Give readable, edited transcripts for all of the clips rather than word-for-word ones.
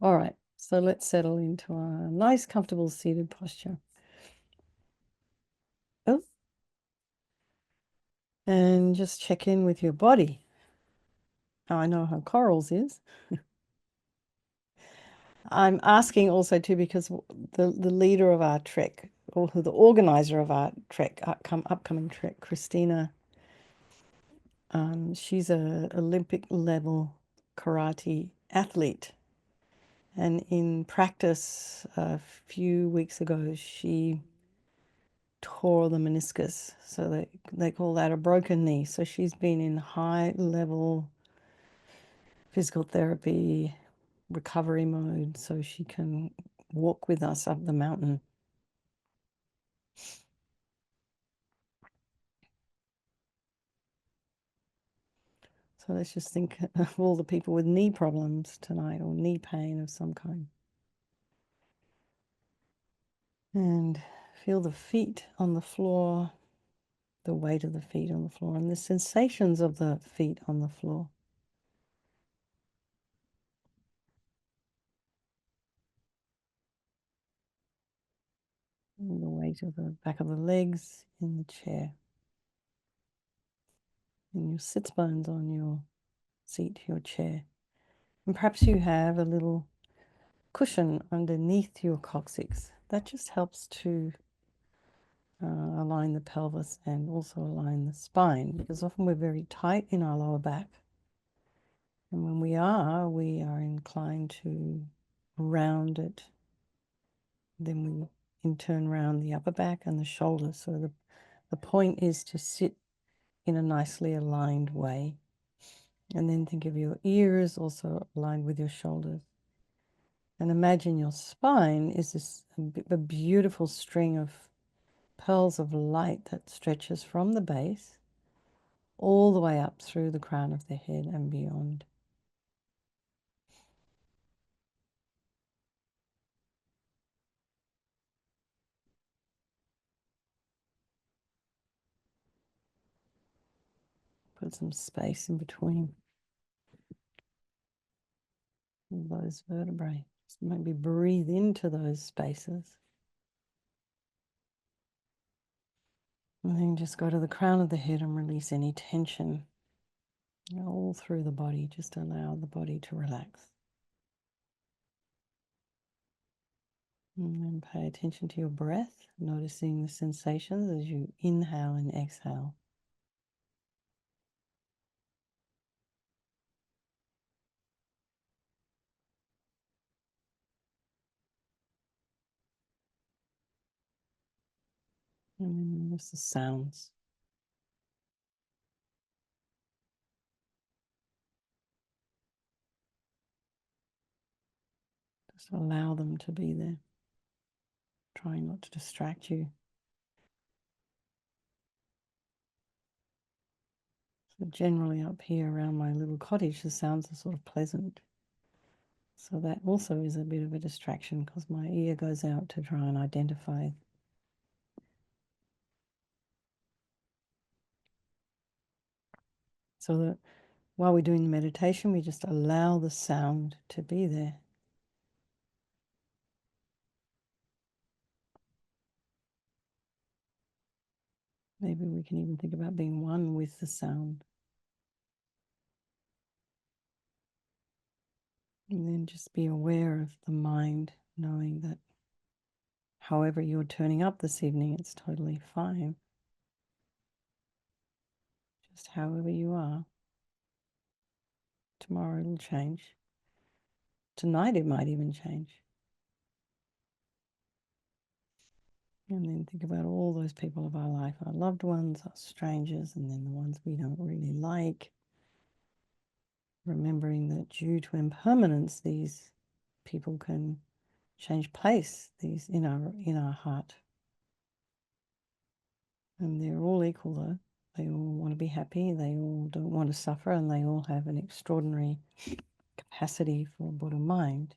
All right, so let's settle into a nice, comfortable seated posture. Oh, and just check in with your body. Now, I know how corals is. I'm asking also too because the leader of our trek, or the organizer of our trek, upcoming trek, Christina, she's a Olympic level karate athlete. And in practice a few weeks ago, she tore the meniscus. So they call that a broken knee. So she's been in high level physical therapy, recovery mode, so she can walk with us up the mountain. So let's just think of all the people with knee problems tonight or knee pain of some kind. And feel the feet on the floor, the weight of the feet on the floor, and the sensations of the feet on the floor. And the weight of the back of the legs in the chair. And your sits bones on your seat, your chair. And perhaps you have a little cushion underneath your coccyx. That just helps to align the pelvis and also align the spine, because often we're very tight in our lower back. And when we are inclined to round it. Then we in turn round the upper back and the shoulders. So the point is to sit in a nicely aligned way. And then think of your ears also aligned with your shoulders. And imagine your spine is this a beautiful string of pearls of light that stretches from the base all the way up through the crown of the head and beyond. Put some space in between those vertebrae. Just maybe breathe into those spaces. And then just go to the crown of the head and release any tension all through the body. Just allow the body to relax. And then pay attention to your breath, noticing the sensations as you inhale and exhale. And then notice the sounds. Just allow them to be there. Trying not to distract you. So generally up here around my little cottage, the sounds are sort of pleasant. So that also is a bit of a distraction because my ear goes out to try and identify. So that while we're doing the meditation, we just allow the sound to be there. Maybe we can even think about being one with the sound. And then just be aware of the mind, knowing that however you're turning up this evening, it's totally fine. Just however you are. Tomorrow it'll change. Tonight it might even change. And then think about all those people of our life, our loved ones, our strangers, and then the ones we don't really like. Remembering that due to impermanence, these people can change place, these in our heart. And they're all equal though. They all want to be happy, they all don't want to suffer, and they all have an extraordinary capacity for Buddha mind.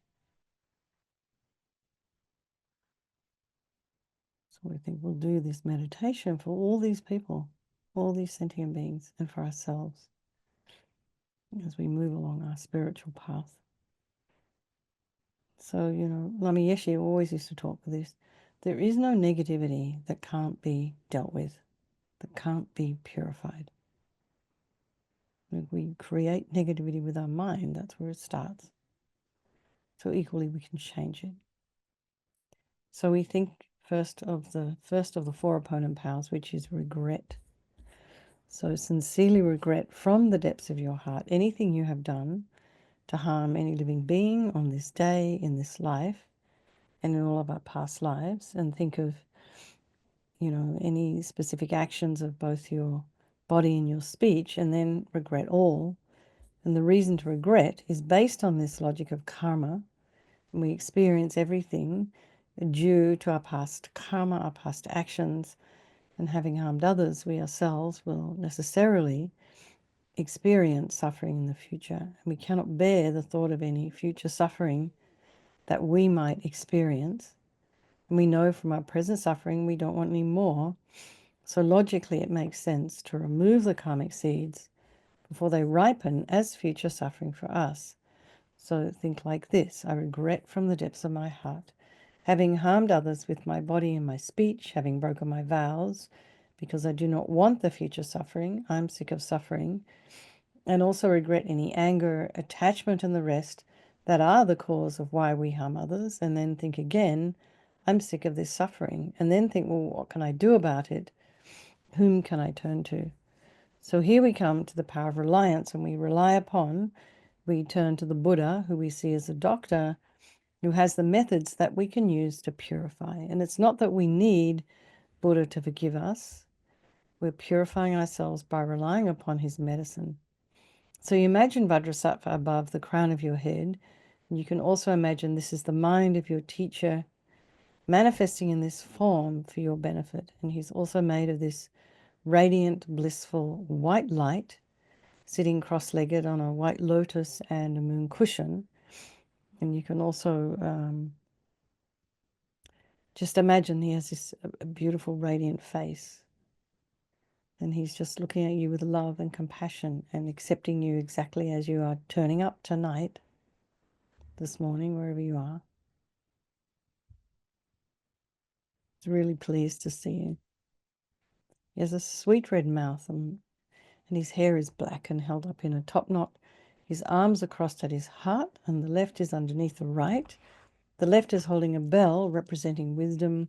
So we think we'll do this meditation for all these people, all these sentient beings, and for ourselves as we move along our spiritual path. So, Lama Yeshe always used to talk with this. There is no negativity that can't be dealt with, that can't be purified. If we create negativity with our mind, that's where it starts. So equally we can change it. So we think first of the four opponent powers, which is regret. So sincerely regret from the depths of your heart anything you have done to harm any living being on this day, in this life, and in all of our past lives, and think of, any specific actions of both your body and your speech, and then regret all. And the reason to regret is based on this logic of karma. And we experience everything due to our past karma, our past actions, and having harmed others, we ourselves will necessarily experience suffering in the future. And we cannot bear the thought of any future suffering that we might experience. And we know from our present suffering we don't want any more. So logically it makes sense to remove the karmic seeds before they ripen as future suffering for us. So think like this: I regret from the depths of my heart having harmed others with my body and my speech, having broken my vows, because I do not want the future suffering. I'm sick of suffering. And also regret any anger, attachment, and the rest that are the cause of why we harm others. And then think again, I'm sick of this suffering. And then think, well, what can I do about it? Whom can I turn to? So here we come to the power of reliance, and we turn to the Buddha, who we see as a doctor, who has the methods that we can use to purify. And it's not that we need Buddha to forgive us. We're purifying ourselves by relying upon his medicine. So you imagine Vajrasattva above the crown of your head. And you can also imagine this is the mind of your teacher manifesting in this form for your benefit. And he's also made of this radiant, blissful white light, sitting cross-legged on a white lotus and a moon cushion. And you can also just imagine he has this beautiful, radiant face. And he's just looking at you with love and compassion and accepting you exactly as you are, turning up tonight, this morning, wherever you are. He's really pleased to see you. He has a sweet red mouth, and his hair is black and held up in a top knot. His arms are crossed at his heart, and the left is underneath the right. The left is holding a bell representing wisdom,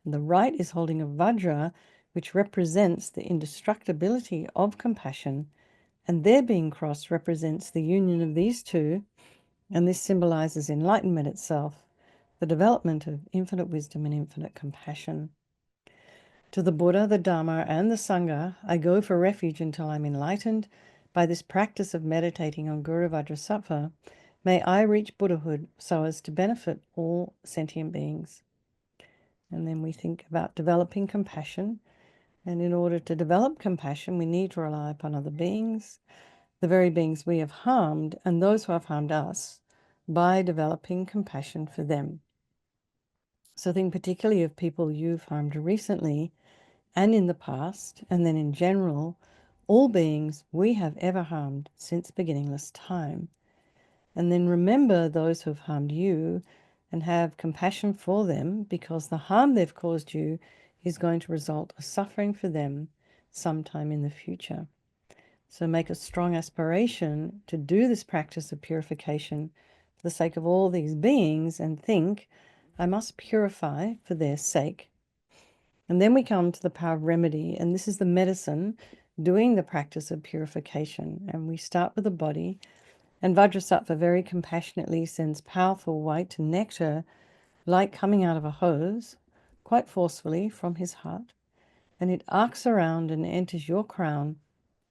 and the right is holding a vajra, which represents the indestructibility of compassion, and their being crossed represents the union of these two, and this symbolizes enlightenment itself, the development of infinite wisdom and infinite compassion. To the Buddha, the Dharma, and the Sangha, I go for refuge until I'm enlightened. By this practice of meditating on Guru Vajrasattva, may I reach Buddhahood so as to benefit all sentient beings. And then we think about developing compassion. And in order to develop compassion, we need to rely upon other beings, the very beings we have harmed, and those who have harmed us, by developing compassion for them. So think particularly of people you've harmed recently and in the past, and then in general, all beings we have ever harmed since beginningless time. And then remember those who have harmed you and have compassion for them, because the harm they've caused you is going to result in suffering for them sometime in the future. So make a strong aspiration to do this practice of purification for the sake of all these beings, and think, I must purify for their sake. And then we come to the power of remedy, and this is the medicine doing the practice of purification. And we start with the body, and Vajrasattva very compassionately sends powerful white nectar, like coming out of a hose, quite forcefully from his heart, and it arcs around and enters your crown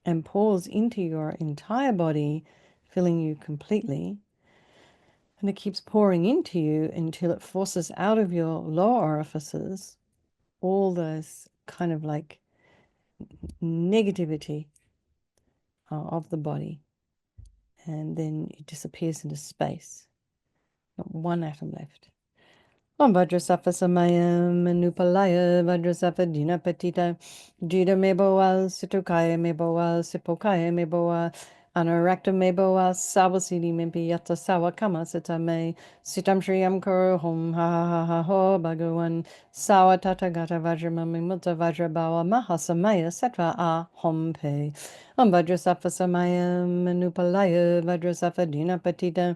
and pours into your entire body, filling you completely. And it keeps pouring into you until it forces out of your lower orifices all those kind of like negativity of the body. And then it disappears into space. Not one atom left. Om Vajrasattva Samayam Manupalaya Vajrasattva Dinapatita Jida Meboal Situkaya Meboal Sipokaya Meboal Anarakta meboa sawasidi mimpi yata sawa kama sita me sitam shriyam kuru hum ha ha ha ha ho bhagawan sawa tata gata vajramami mutta vajrabawa mahasamaya satva a hom pe vajrasafa samaya manupalaya vajrasafa dina patita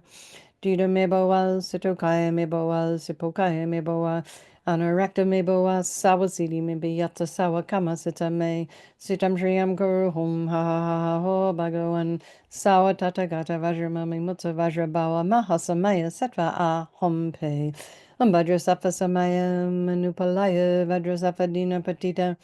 Dita meboa sitokaya meboa sipokaya meboa Anarakta meboa sawasidi mimpi yata sawa kama sita me sitam shriyam kuru hum ha ha ha ha ho bhagawan Sawa tata gata vajramami mutta vajrabawa mahasamaya satva a hom pe vajrasafa samaya manupalaya vajrasafa dina patita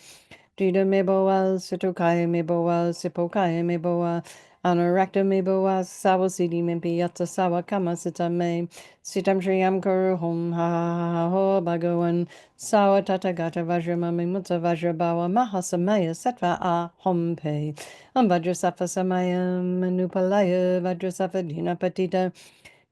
Dida meboa situkaya meboa sipokaya meboa Anarakta meboa sawasidi mimpi yata sawa kama sita me sitam shriyam kuru hum ha ha ha ha ho bhagawan sawa tata gata vajramami mutta vajrabawa mahasamaya satva a hom pe vajrasafa samaya manupalaya vajrasafa dina patita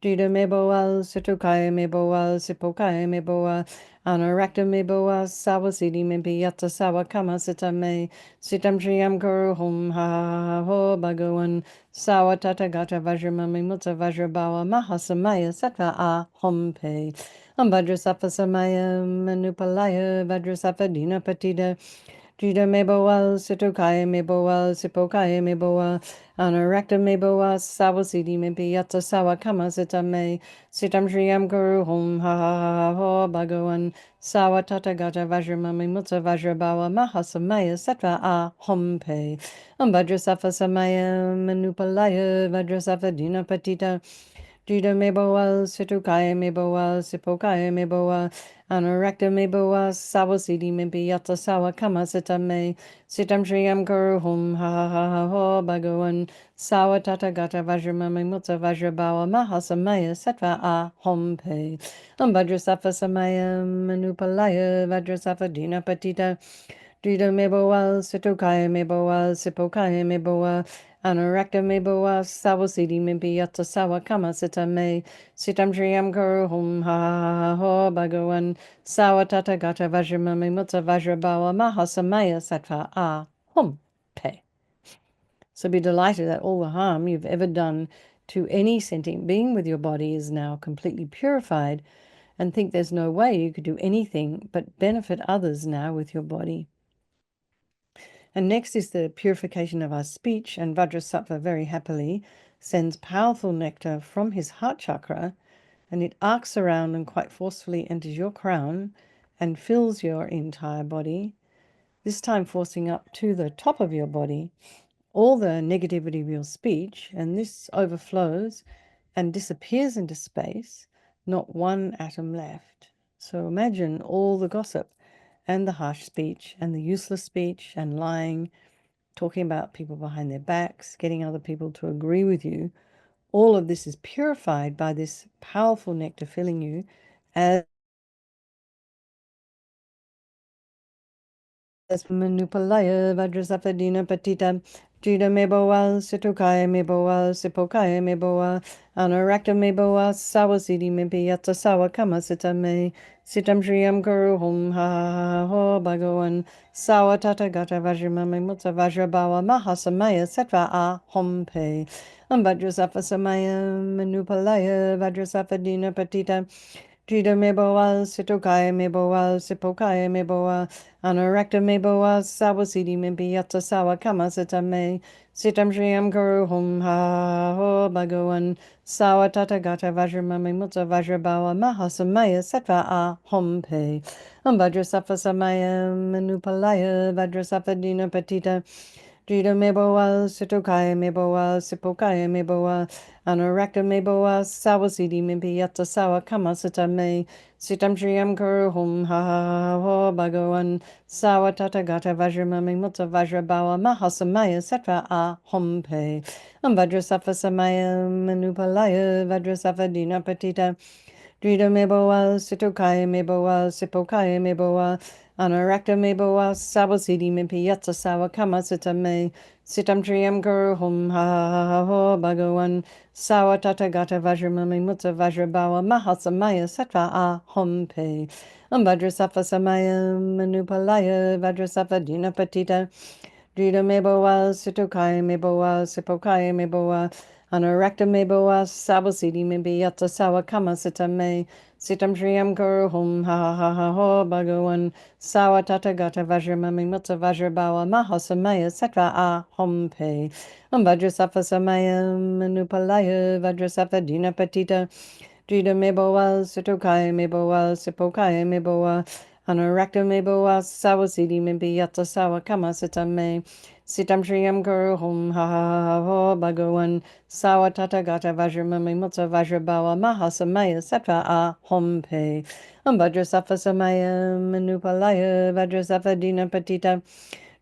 Dida meboa situkaya meboa sipokaya meboa Anarakta meboa sawasidi mimpi yata sawa kama sita me sitam shriyam kuru hum ha ha ha ha ho bhagawan sawa tata gata vajramami mutta vajrabawa mahasamaya satva a hom pe vajrasafa samaya manupalaya vajrasafa dina patida Jida meboa situkaya meboa sipokaya meboa Anarakta meboa sawasidi mimpi yata sawa kama sita me sitam shriyam guru hum ha ha ha ha ho bhagawan sawa tata gata vajramami mutta vajrabawa mahasamaya satva a hom pe vajrasafa samaya manupalaya vajrasafa dina patita Jida meboa situkaya meboa sipokaya meboa Anarakta meboa sawasidi mimpi yata sawa kama sita me sitam shriyam guru hum ha ha ha ha ho bhagawan sawa tata gata vajramami mutta vajrabawa mahasamaya satva a hom pe vajrasafa samaya manupalaya vajrasafa dina patita Jida meboa situkaya meboa sipokaya meboa Anarakta meboa sawasidi mimpi yata sawa kama sita me sitam shriyam guru hum ha ha ha ha ho bhagawan sawa tata gata vajramami mutta vajrabawa mahasamaya satva a hum pe. So be delighted that all the harm you've ever done to any sentient being with your body is now completely purified, and think there's no way you could do anything but benefit others now with your body. And next is the purification of our speech, and Vajrasattva very happily sends powerful nectar from his heart chakra, and it arcs around and quite forcefully enters your crown and fills your entire body, this time forcing up to the top of your body all the negativity of your speech, and this overflows and disappears into space, not one atom left. So imagine all the gossip and the harsh speech and the useless speech and lying, talking about people behind their backs, getting other people to agree with you. All of this is purified by this powerful nectar filling you as manupalaya vajrasapadina patita Jida meboa situkaya meboa sipokaya meboa Anarakta meboa sawasidi mimpi yata sawa kama sita me sitam shriyam guru hum ha ha ha ho bhagawan sawa tata gata vajramami mutta vajrabawa mahasamaya satva a hom pe vajrasafa samaya manupalaya vajrasapadina patita Jida meboa situkaya meboa sipokaya meboa Anarakta meboa sawasidi mimpi yata sawa kama sita me sitam shriyam guru hum ha ha ha ho bhagawan sawa tata gata vajramami mutta vajrabawa mahasamaya satva a hom pe vajrasafa samaya manupalaya vajrasafa dina patita Jida meboa situkaya meboa sipokaya meboa Anarakta meboa sawasidi mimpi yata sawa kama sita me sitam shriyam guru hum ha ha ha ho bhagawan sawa tata gata vajramami mutta vajrabawa mahasamaya satva a hom pe vajrasafa samaya manupalaya vajrasafa dina patita Jida meboa situkaya meboa sipokaya meboa Anarakta meboa sawasidi mimpi yata sawa kama sita me sitam triyam guru hum ha ha ha ha ho bhagawan sawa tata gata vajramami mutta vajrabawa mahasamaya satva a hom pe vajrasafa samaya manupalaya vajrasafa dina patita Drita meboa, sitokai meboa, sipokai meboa, anorakta meboa, sabosidi mebiyata sawa kama sitame, sitam shriyam kuru hum ha ha ha ho bhagawan, sawa tata gata vajramami mutta vajrabawa mahasamaya satva a hom pe. Vajrasafa samaya manupalaya, vajrasafa dinapatita, Drita meboa, sitokai meboa, sipokai meboa, Anorakta meboa, sawasidi mebiyata sawa kama sitame, sitam shriyam guru hum ha ha ha ho bhagawan, sawa tata gata vajramami mutta vajrabawa mahasamaya satva a hom pe. Vajrasafa samaya manupalaya, vajrasafa dinapatita,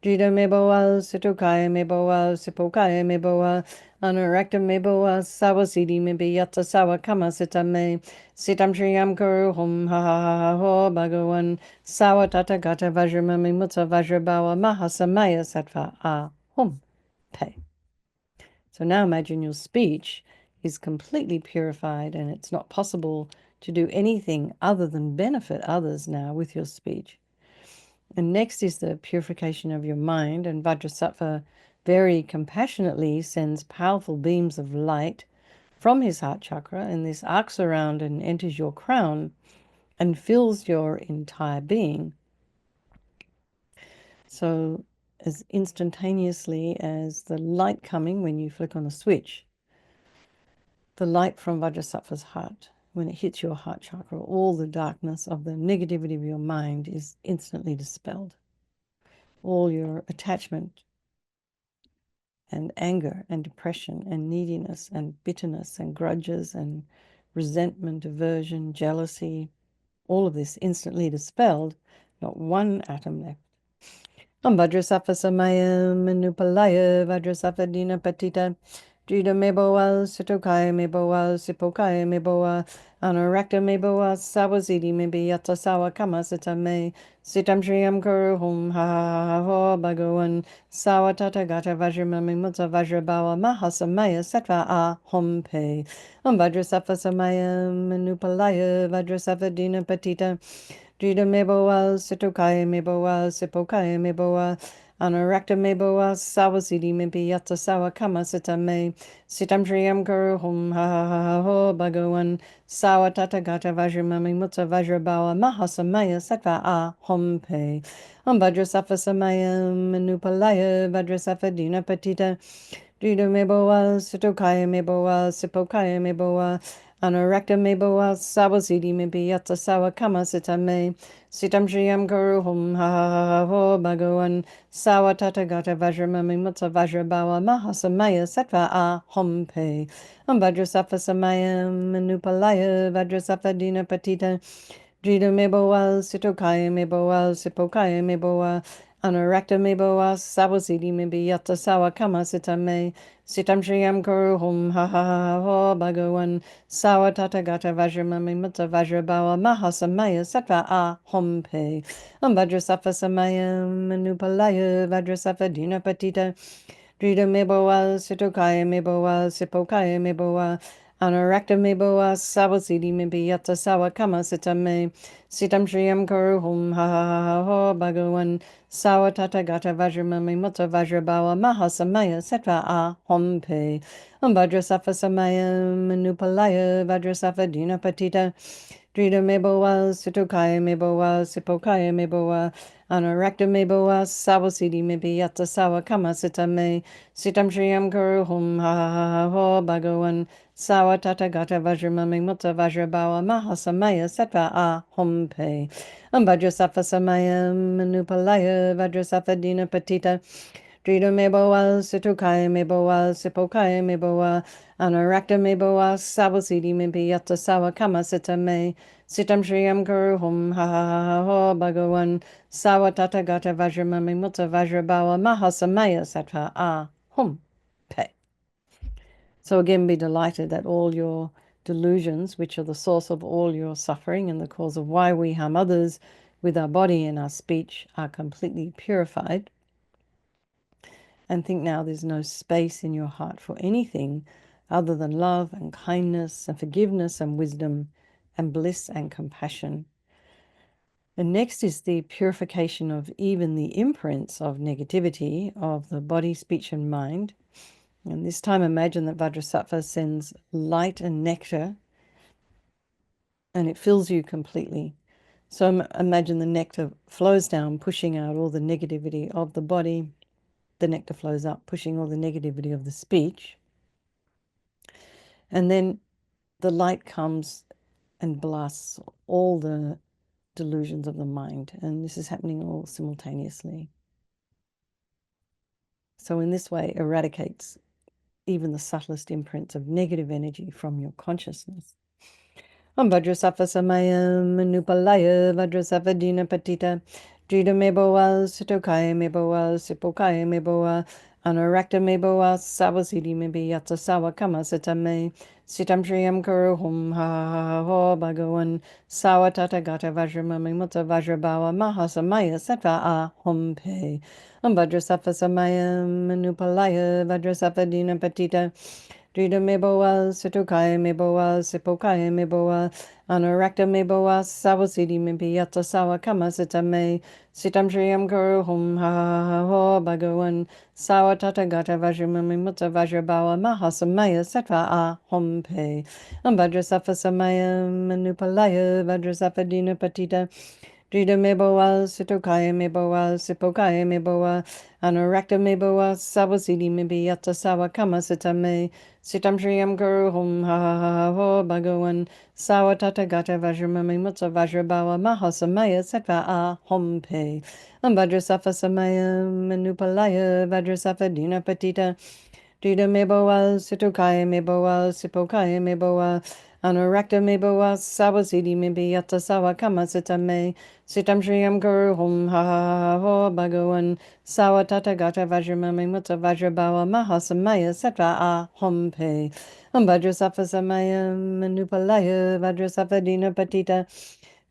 Drita meboa, situkaya meboa, sipokaya meboa, anorakta meboa, sawasidi mebiyata sawa kama sitame, sitam shriyam kuru hum ha ha ha ha ho bhagawan, sawa tata gata vajramami mutta vajrabawa mahasamaya sattva a hum pe. So now imagine your speech is completely purified and it's not possible to do anything other than benefit others now with your speech. And next is the purification of your mind, and Vajrasattva very compassionately sends powerful beams of light from his heart chakra, and this arcs around and enters your crown and fills your entire being. So as instantaneously as the light coming when you flick on the switch, the light from Vajrasattva's heart, when it hits your heart chakra, all the darkness of the negativity of your mind is instantly dispelled. All your attachment and anger and depression and neediness and bitterness and grudges and resentment, aversion, jealousy, all of this instantly dispelled, not one atom left. Vajrasattva samaya manupalaya vajrasattva dina patita Drita meboa, sitokaya meboa, sipokaya meboa, anorakta meboa, sawazidi mebiyata sawa kama sitame, sitam shriyam kuru hum ha ha ha ho bhagawan, sawa tata gata vajramami mutta vajrabawa mahasamaya sattva a hom pe. Vajrasattva samaya manupalaya, vajrasattva dina patita, Drita meboa, sitokaya meboa, sipokaya meboa, Anorakta meboa, sawasidi mebiyata sawa kama sitame, sitam shriyam kuru hum ha ha ha ha ho bhagawan, sawa tata gata vajramami mutta vajrabawa mahasamaya sattva a hom pe. Vajrasattva samaya manupalaya, vajrasattva dina patita, Drita meboa, sitokaya meboa, sipokaya meboa, Anorakta meboa, sawasidi mebiyata sawa kama sitame, sitam shriyam kuru hum ha ha ha ha ho bhagawan, sawa tata gata vajramami mutta vajrabawa mahasamaya sattva a hom pe. Vajrasattva samaya manupalaya, vajrasattva dina patita, Drita meboa, sitokaya meboa, sipokaya meboa, Anorakta meboa, sawasidi mebiyata sawa kama sitame, sitam shriyam kuru hum ha ha ha ho bhagawan, sawa tata gata vajramami mutta vajrabawa mahasamaya sattva a hom pe. Vajrasattva samaya manupalaya, vajrasattva dina patita, Drita meboa, sitokaya meboa, sipokaya meboa, Anorakta meboa, sawasidi mebiyata sawa kama sitame, sitam shriyam kuru hum ha ha ha ha ho bhagawan, sawa tata gata vajramami mutta vajrabawa mahasamaya sattva a hom pe. Vajrasattva samaya manupalaya, vajrasattva dina patita, Drita meboa, sitokaya meboa, sipokaya meboa, Anorakta meboa, sawasidi mebiyata sawa kama sitame, sitam shriyam kuru hum ha ha ha ha ho bhagawan, sawa tata gata vajramami mutta vajrabawa mahasamaya sattva a hom pe. Vajrasattva samaya manupalaya, vajrasattva dina patita, Drita meboa, sitokaya meboa, sipokaya meboa, Anorakta meboa, sawasidi mebiyata sawa kama sitame, sitam shriyam kuru hum ha ha ha ha ho bhagawan, sawa tata gata vajramami mutta vajrabawa mahasamaya sattva a hum pe. So again, be delighted that all your delusions, which are the source of all your suffering and the cause of why we harm others with our body and our speech, are completely purified. And think now there's no space in your heart for anything other than love and kindness and forgiveness and wisdom and bliss and compassion. And next is the purification of even the imprints of negativity of the body, speech, and mind. And this time, imagine that Vajrasattva sends light and nectar and it fills you completely. So imagine the nectar flows down, pushing out all the negativity of the body. The nectar flows up, pushing all the negativity of the speech. And then the light comes and blasts all the delusions of the mind. And this is happening all simultaneously. So in this way, eradicates even the subtlest imprints of negative energy from your consciousness. Vajrasattva samayam manupalaya Vajrasattva dina patita Drita meboa sitokaya meboa sipokaya meboa Anurakta meboa savasiti mebi yatsa sawa kama sitame Sitam shriyam kuru hum ha ha ha ho bhagavan Sawa tata gata vajramami mutta vajrabawa mahasamaya sattva a hum pe Vajrasattva samayam manupalaya Vajrasattva dina patita Drita meboa, situkaya meboa, sipokaya meboa, anurakta meboa, sawasiti mipiyata sawa kama sitame, sitam shriyam kuru hum ha ha ha ho bhagavan, sawa tata gata vajramami mutta vajrabawa mahasamaya sattva a hum pe. Vajrasattva samaya manupalaya, Vajrasattva dina patita, Drita meboa, situkaya meboa, sipokaya meboa, anurakta meboa, sawasiti mipiyata sawa kama sitame, Sitam Shriyam Guru Hum Ha Ha Ha Ho Bhagavan Sawa Tata Gata Vajramami Mutta Vajrabawa Mahasamaya Sattva A Hum Pe Vajrasattva Samaya Manupalaya Vajrasattva Dina Patita Drita Meboa Situkaya Meboa Sipokaya Meboa Anurakta Meboa Sawasiti Mibi Yata Sawa Kama Sitame Sitam Shriyam Guru Hum Ha Ha Ha Ho Bhagavan Sawa Tata Gata Vajramami Mutta Vajrabawa Mahasamaya Sattva A Hum Pe Vajrasattva Samaya Manupalaya Vajrasattva Dina Patita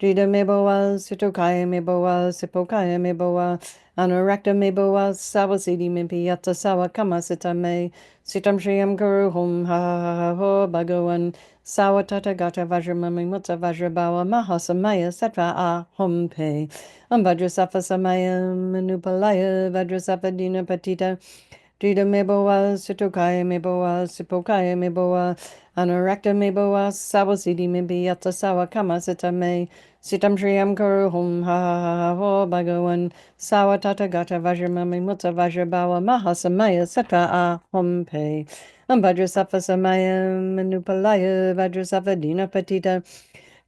Drita Meboa Situkaya Meboa Sipokaya Meboa Anurakta Meboa Sawasiti Mibi Yata Sawa Kama Sitame Sitam Shriyam Guru Hum Ha Ha Ha Ho Bhagavan Sawa Tata Gata Vajramami Mutta Vajrabawa Mahasamaya Sattva A Hum Pe Vajrasattva Samaya Manupalaya Vajrasattva Dina Patita Drita Meboa Situkaya Meboa Sipokaya Meboa Anurakta Meboa Sawasiti Mibi Yata Sawa Kama Sitame Sitam Shriyam Kuru Hum Ha Ha Ha Ho Bhagavan Sawa Tata Gata Vajramami Mutta Vajrabawa Mahasamaya Sattva A Hum Pe Vajrasattva Samaya Manupalaya Vajrasattva Dina Patita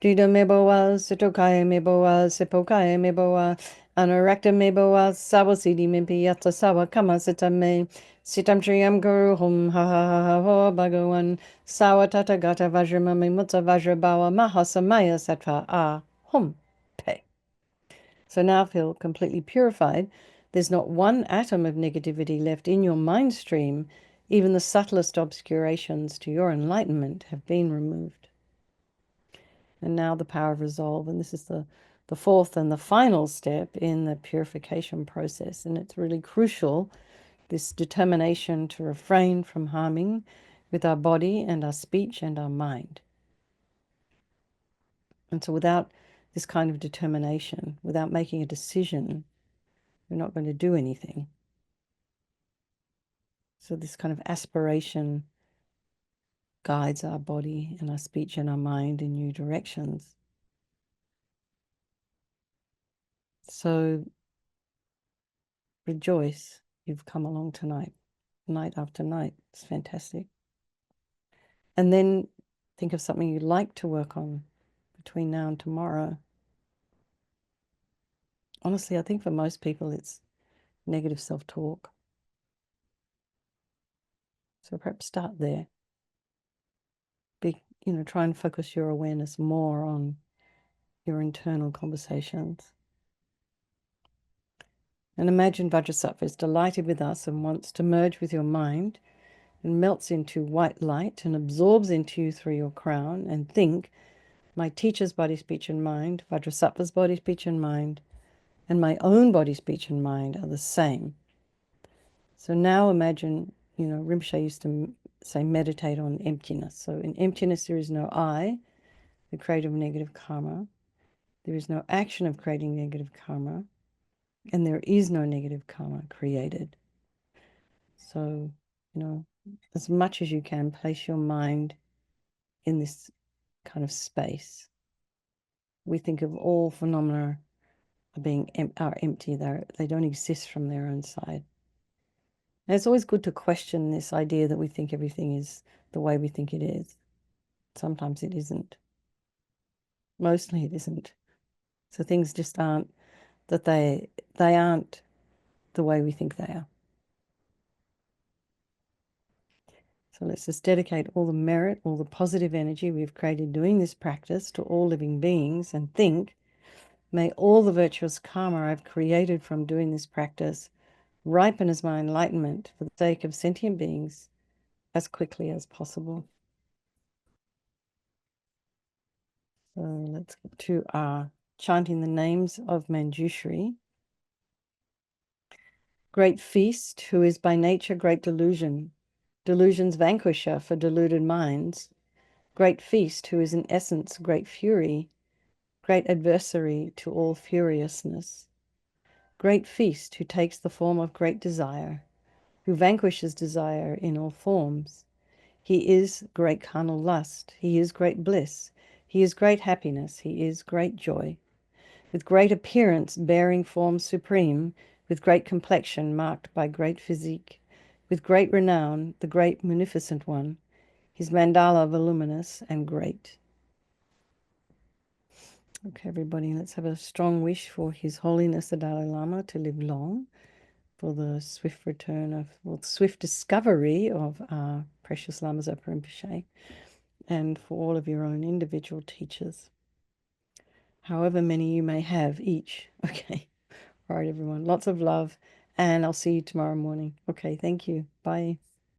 Drita Meboa Situkaya Meboa Sipokaya Meboa Anurakta Meboa Sawasiti Mibi Yata Sawa Kama Sitame Sitam Shriyam Guru Hum Ha Ha Ha Ha Ho Bhagavan Sawa Tata Gata Vajramami Mutta Vajrabawa Mahasamaya Sattva A Hum Pe. So now feel completely purified. There's not one atom of negativity left in your mind stream. Even the subtlest obscurations to your enlightenment have been removed. And now the power of resolve. And this is the fourth and the final step in the purification process. And it's really crucial, this determination to refrain from harming with our body and our speech and our mind. And so without this kind of determination, without making a decision, we're not going to do anything. So this kind of aspiration guides our body and our speech and our mind in new directions. So rejoice, you've come along tonight, night after night. It's fantastic. And then think of something you'd like to work on between now and tomorrow. Honestly, I think for most people it's negative self-talk. So perhaps start there. Try and focus your awareness more on your internal conversations. And imagine Vajrasattva is delighted with us and wants to merge with your mind and melts into white light and absorbs into you through your crown. And think, my teacher's body, speech, and mind, Vajrasattva's body, speech, and mind, and my own body, speech, and mind are the same. So now imagine, Rinpoche used to say meditate on emptiness. So in emptiness there is no I, the creator of negative karma. There is no action of creating negative karma, and there is no negative karma created. So, as much as you can, place your mind in this kind of space. We think of all phenomena are empty. They don't exist from their own side. And it's always good to question this idea that we think everything is the way we think it is. Sometimes it isn't. Mostly it isn't. So things just aren't that they aren't the way we think they are. So let's just dedicate all the merit, all the positive energy we've created doing this practice to all living beings and think, may all the virtuous karma I've created from doing this practice ripen as my enlightenment for the sake of sentient beings as quickly as possible. So let's get to chanting the names of Manjushri. Great feast, who is by nature great delusion, delusion's vanquisher for deluded minds. Great feast, who is in essence great fury, great adversary to all furiousness. Great feast, who takes the form of great desire, who vanquishes desire in all forms. He is great carnal lust, he is great bliss, he is great happiness, he is great joy. With great appearance bearing form supreme, with great complexion marked by great physique, with great renown, the great munificent one, his mandala voluminous and great. Okay, everybody, let's have a strong wish for His Holiness the Dalai Lama to live long, for the swift return of, well, swift discovery of precious Lama Zopa Rinpoche, and for all of your own individual teachers, however many you may have each. Okay. All right, everyone. Lots of love, and I'll see you tomorrow morning. Okay, thank you. Bye.